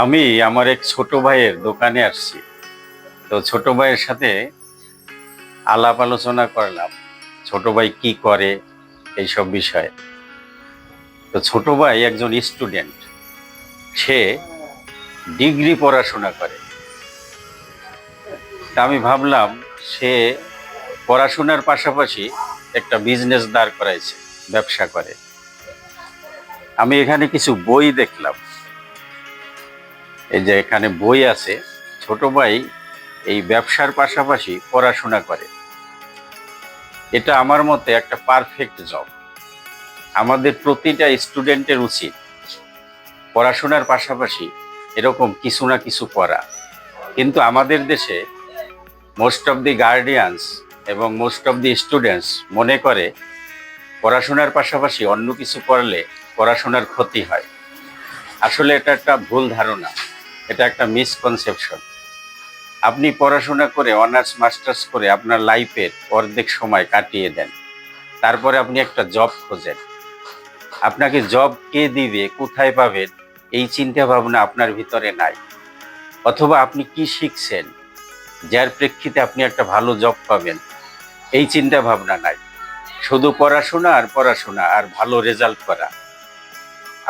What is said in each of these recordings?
আমি আমার এক ছোট ভাইয়ের দোকানে আসছি। তো ছোট ভাইয়ের সাথে আলাপ আলোচনা করলাম, ছোট ভাই কি করে এইসব বিষয়ে। তো ছোট ভাই একজন স্টুডেন্ট, সে ডিগ্রি পড়াশোনা করে। তা আমি ভাবলাম সে পড়াশোনার পাশাপাশি একটা বিজনেস দাঁড় করাইছে, ব্যবসা করে। আমি এখানে কিছু বই দেখলাম, এই যে এখানে বই আছে। ছোট ভাই এই ব্যবসার পাশাপাশি পড়াশোনা করে। এটা আমার মতে একটা পারফেক্ট জব। আমাদের প্রতিটা স্টুডেন্টের উচিত পড়াশোনার পাশাপাশি এরকম কিছু না কিছু করা। কিন্তু আমাদের দেশে মোস্ট অফ দি গার্ডিয়ানস এবং মোস্ট অফ দি স্টুডেন্টস মনে করে পড়াশোনার পাশাপাশি অন্য কিছু করলে পড়াশোনার ক্ষতি হয়। আসলে এটা একটা ভুল ধারণা, এটা একটা মিসকনসেপশন। আপনি পড়াশোনা করে অনার্স মাস্টার্স করে আপনার লাইফের অর্ধেক সময় কাটিয়ে দেন, তারপরে আপনি একটা জব খোঁজেন। আপনাকে জব কে দিবে, কোথায় পাবেন, এই চিন্তা ভাবনা আপনার ভিতরে নাই। অথবা আপনি কি শিখছেন, যার প্রেক্ষিতে আপনি একটা ভালো জব পাবেন, এই চিন্তা ভাবনা নাই। শুধু পড়াশোনা আর পড়াশোনা আর ভালো রেজাল্ট করা।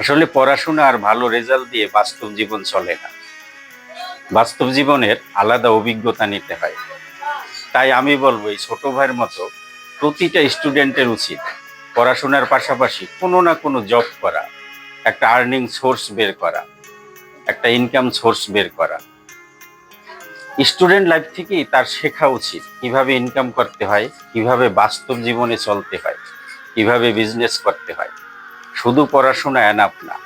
আসলে পড়াশোনা আর ভালো রেজাল্ট দিয়ে বাস্তব জীবন চলে না। বাস্তব জীবনের আলাদা অভিজ্ঞতা নিতে হয়। তাই আমি বলবো এই ছোট ভাইয়ের মতো প্রতিটা স্টুডেন্টের উচিত পড়াশোনার পাশাপাশি কোনো না কোনো জব করা, একটা আর্নিং সোর্স বের করা, একটা ইনকাম সোর্স বের করা। স্টুডেন্ট লাইফ থেকেই তার শেখা উচিত কিভাবে ইনকাম করতে হয়, কিভাবে বাস্তব জীবনে চলতে হয়, কিভাবে বিজনেস করতে হয়। শুধু পড়াশোনা এনাফ না।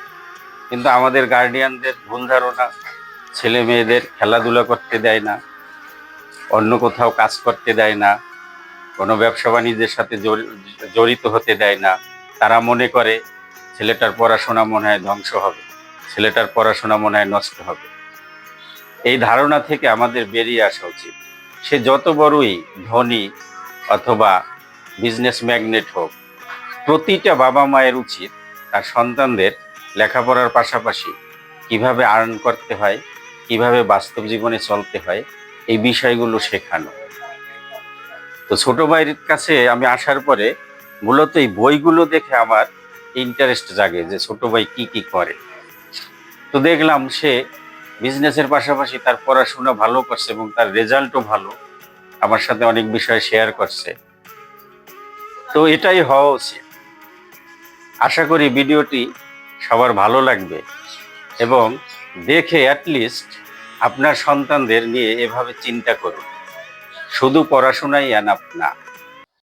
কিন্তু আমাদের গার্ডিয়ানদের ভুল ধারণা, ছেলে মেয়েদের খেলাধুলা করতে দেয় না, অন্য কোথাও কাজ করতে দেয় না, কোনো ব্যবসা বাণিজ্যের সাথে জড়িত হতে দেয় না। তারা মনে করে ছেলেটার পড়াশোনা মনে হয় ধ্বংস হবে, ছেলেটার পড়াশোনা মনে হয় নষ্ট হবে। এই ধারণা থেকে আমাদের বেরিয়ে আসা উচিত। সে যত বড়ই ধনী অথবা বিজনেস ম্যাগনেট হোক, প্রতিটা বাবা মায়ের উচিত তার সন্তানদের লেখাপড়ার পাশাপাশি কিভাবে আর্ন করতে হয়, কিভাবে বাস্তব জীবনে চলতে হয়, এই বিষয়গুলো শেখানো। তো ছোট ভাইয়ের কাছে আমি আসার পরে মূলত এই বইগুলো দেখে আমার ইন্টারেস্ট জাগে যে ছোট ভাই কি কি করে। তো দেখলাম সে বিজনেসের পাশাপাশি তার পড়াশোনা ভালো করছে এবং তার রেজাল্টও ভালো, আমার সাথে অনেক বিষয় শেয়ার করছে। তো এটাই হওয়া উচিত। আশা করি ভিডিওটি সবার ভালো লাগবে এবং দেখে অ্যাটলিস্ট আপনার সন্তানদের নিয়ে এভাবে চিন্তা করুন। শুধু পড়াশোনাই এনাফ না।